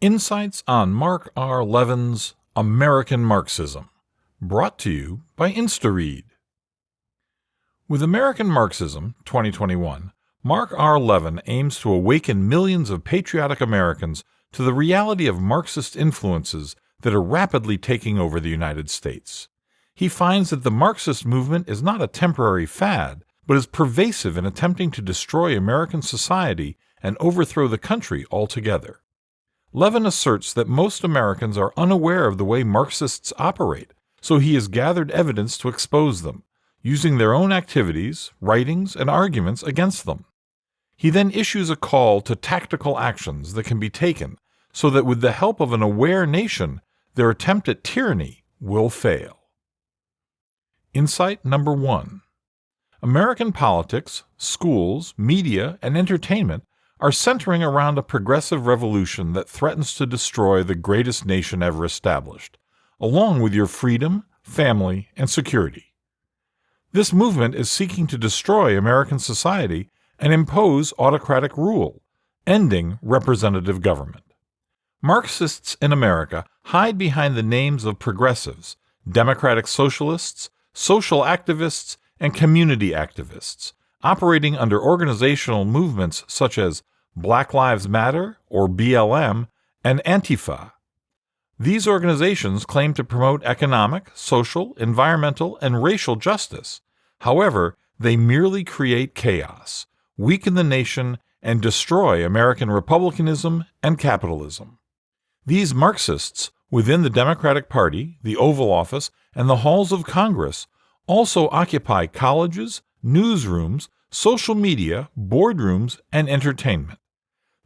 Insights on Mark R. Levin's American Marxism, brought to you by InstaRead. With American Marxism 2021, Mark R. Levin aims to awaken millions of patriotic Americans to the reality of Marxist influences that are rapidly taking over the United States. He finds that the Marxist movement is not a temporary fad, but is pervasive in attempting to destroy American society and overthrow the country altogether. Levin asserts that most Americans are unaware of the way Marxists operate, so he has gathered evidence to expose them, using their own activities, writings, and arguments against them. He then issues a call to tactical actions that can be taken so that with the help of an aware nation, their attempt at tyranny will fail. Insight number 1. American politics, schools, media, and entertainment are centering around a progressive revolution that threatens to destroy the greatest nation ever established, along with your freedom, family, and security. This movement is seeking to destroy American society and impose autocratic rule, ending representative government. Marxists in America hide behind the names of progressives, democratic socialists, social activists, and community activists, operating under organizational movements such as Black Lives Matter, or BLM, and Antifa. These organizations claim to promote economic, social, environmental, and racial justice. However, they merely create chaos, weaken the nation, and destroy American republicanism and capitalism. These Marxists, within the Democratic Party, the Oval Office, and the halls of Congress, also occupy colleges, newsrooms, social media, boardrooms, and entertainment.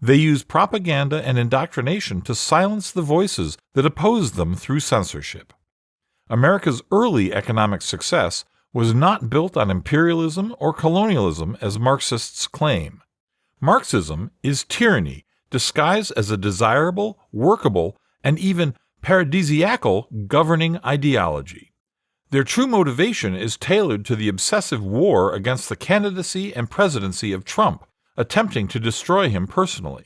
They use propaganda and indoctrination to silence the voices that oppose them through censorship. America's early economic success was not built on imperialism or colonialism as Marxists claim. Marxism is tyranny disguised as a desirable, workable, and even paradisiacal governing ideology. Their true motivation is tailored to the obsessive war against the candidacy and presidency of Trump, attempting to destroy him personally.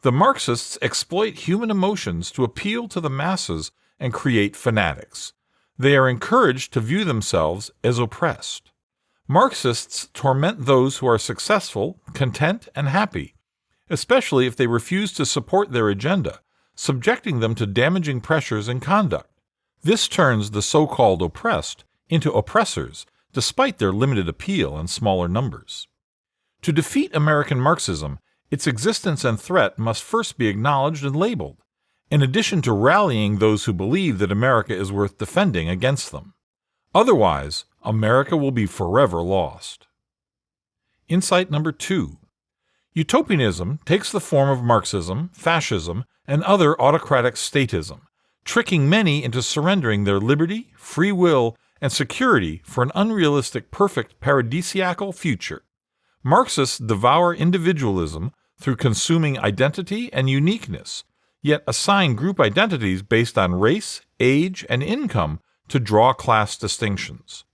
The Marxists exploit human emotions to appeal to the masses and create fanatics. They are encouraged to view themselves as oppressed. Marxists torment those who are successful, content, and happy, especially if they refuse to support their agenda, subjecting them to damaging pressures and conduct. This turns the so-called oppressed into oppressors, despite their limited appeal and smaller numbers. To defeat American Marxism, its existence and threat must first be acknowledged and labeled, in addition to rallying those who believe that America is worth defending against them. Otherwise, America will be forever lost. Insight number 2. Utopianism takes the form of Marxism, fascism, and other autocratic statism, tricking many into surrendering their liberty, free will, and security for an unrealistic, perfect, paradisiacal future. Marxists devour individualism through consuming identity and uniqueness, yet assign group identities based on race, age, and income to draw class distinctions.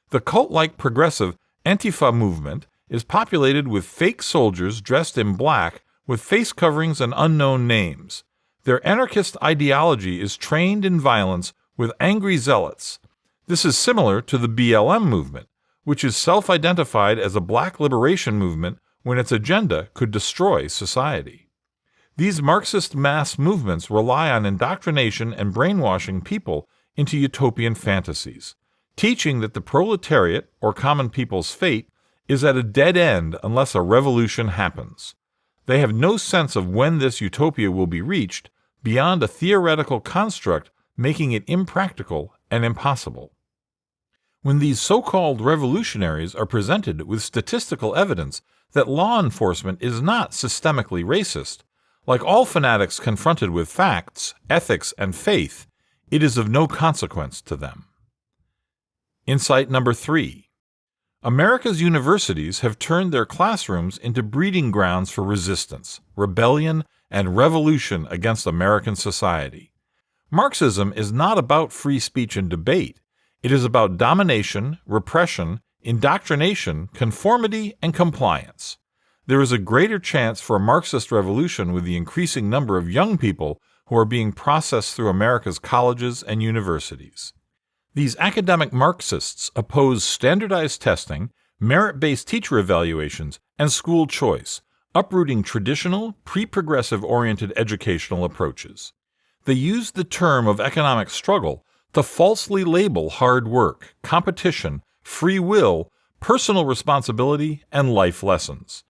The cult-like progressive Antifa movement is populated with fake soldiers dressed in black with face coverings and unknown names. Their anarchist ideology is trained in violence with angry zealots. This is similar to the BLM movement, which is self-identified as a black liberation movement when its agenda could destroy society. These Marxist mass movements rely on indoctrination and brainwashing people into utopian fantasies, teaching that the proletariat, or common people's fate, is at a dead end unless a revolution happens. They have no sense of when this utopia will be reached, beyond a theoretical construct making it impractical and impossible. When these so-called revolutionaries are presented with statistical evidence that law enforcement is not systemically racist, like all fanatics confronted with facts, ethics, and faith, it is of no consequence to them. Insight number 3. America's universities have turned their classrooms into breeding grounds for resistance, rebellion, and revolution against American society. Marxism is not about free speech and debate. It is about domination, repression, indoctrination, conformity, and compliance. there is a greater chance for a Marxist revolution with the increasing number of young people who are being processed through America's colleges and universities. These academic Marxists oppose standardized testing, merit-based teacher evaluations, and school choice, uprooting traditional, pre-progressive oriented educational approaches. They use the term of economic struggle to falsely label hard work, competition, free will, personal responsibility, and life lessons.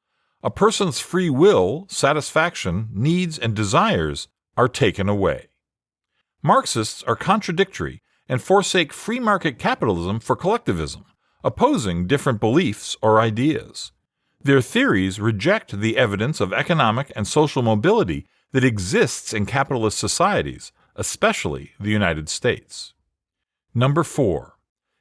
A person's free will, satisfaction, needs, and desires are taken away. Marxists are contradictory and forsake free market capitalism for collectivism, opposing different beliefs or ideas. Their theories reject the evidence of economic and social mobility that exists in capitalist societies, especially the United States. Number 4.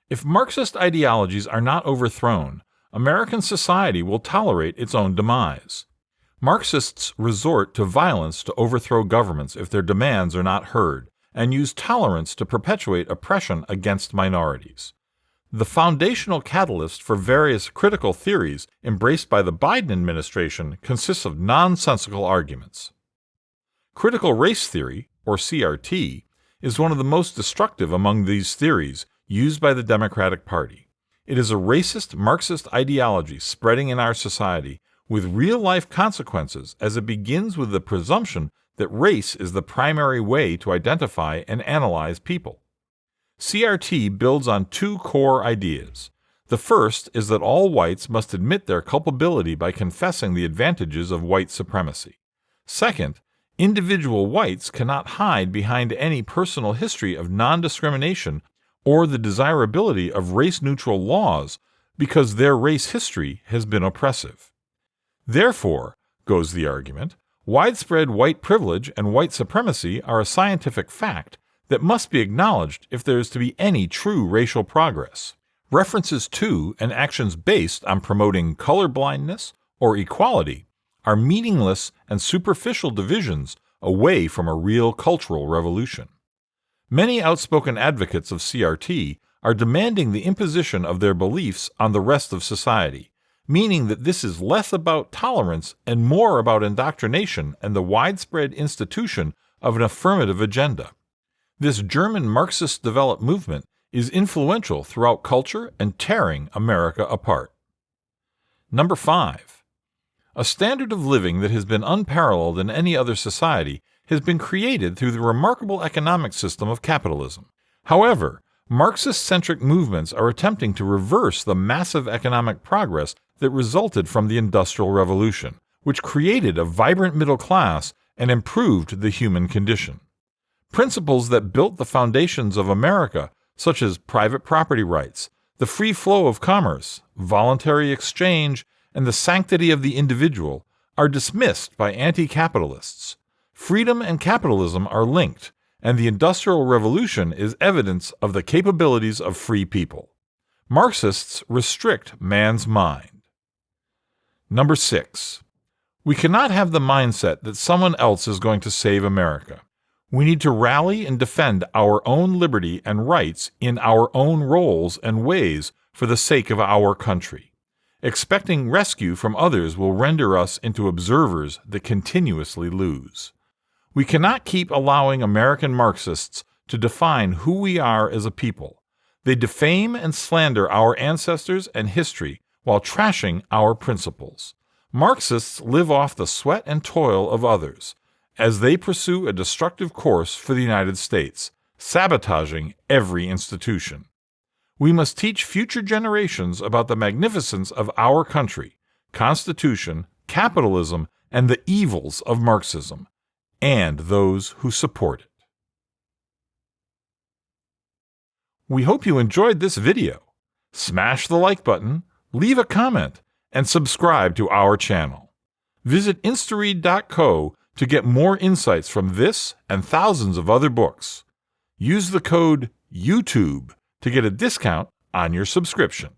If Marxist ideologies are not overthrown, American society will tolerate its own demise. Marxists resort to violence to overthrow governments if their demands are not heard, and use tolerance to perpetuate oppression against minorities. The foundational catalyst for various critical theories embraced by the Biden administration consists of nonsensical arguments. Critical race theory, or CRT, is one of the most destructive among these theories used by the Democratic Party. It is a racist Marxist ideology spreading in our society with real-life consequences, as it begins with the presumption that race is the primary way to identify and analyze people. CRT builds on two core ideas. The first is that all whites must admit their culpability by confessing the advantages of white supremacy. Second, individual whites cannot hide behind any personal history of non-discrimination or the desirability of race-neutral laws because their race history has been oppressive. Therefore, goes the argument, widespread white privilege and white supremacy are a scientific fact that must be acknowledged if there is to be any true racial progress. References to and actions based on promoting colorblindness or equality are meaningless and superficial divisions away from a real cultural revolution. Many outspoken advocates of CRT are demanding the imposition of their beliefs on the rest of society, meaning that this is less about tolerance and more about indoctrination and the widespread institution of an affirmative agenda. This German Marxist-developed movement is influential throughout culture and tearing America apart. Number 5. A standard of living that has been unparalleled in any other society has been created through the remarkable economic system of capitalism. However, Marxist-centric movements are attempting to reverse the massive economic progress that resulted from the Industrial Revolution, which created a vibrant middle class and improved the human condition. Principles that built the foundations of America, such as private property rights, the free flow of commerce, voluntary exchange, and the sanctity of the individual, are dismissed by anti-capitalists. Freedom and capitalism are linked, and the Industrial Revolution is evidence of the capabilities of free people. Marxists restrict man's mind. Number 6. We cannot have the mindset that someone else is going to save America. We need to rally and defend our own liberty and rights in our own roles and ways for the sake of our country. Expecting rescue from others will render us into observers that continuously lose. We cannot keep allowing American Marxists to define who we are as a people. They defame and slander our ancestors and history while trashing our principles. Marxists live off the sweat and toil of others as they pursue a destructive course for the United States, sabotaging every institution. We must teach future generations about the magnificence of our country, Constitution, capitalism, and the evils of Marxism, and those who support it. We hope you enjoyed this video. Smash the like button, leave a comment, and subscribe to our channel. Visit instaread.co to get more insights from this and thousands of other books. Use the code YouTube to get a discount on your subscription.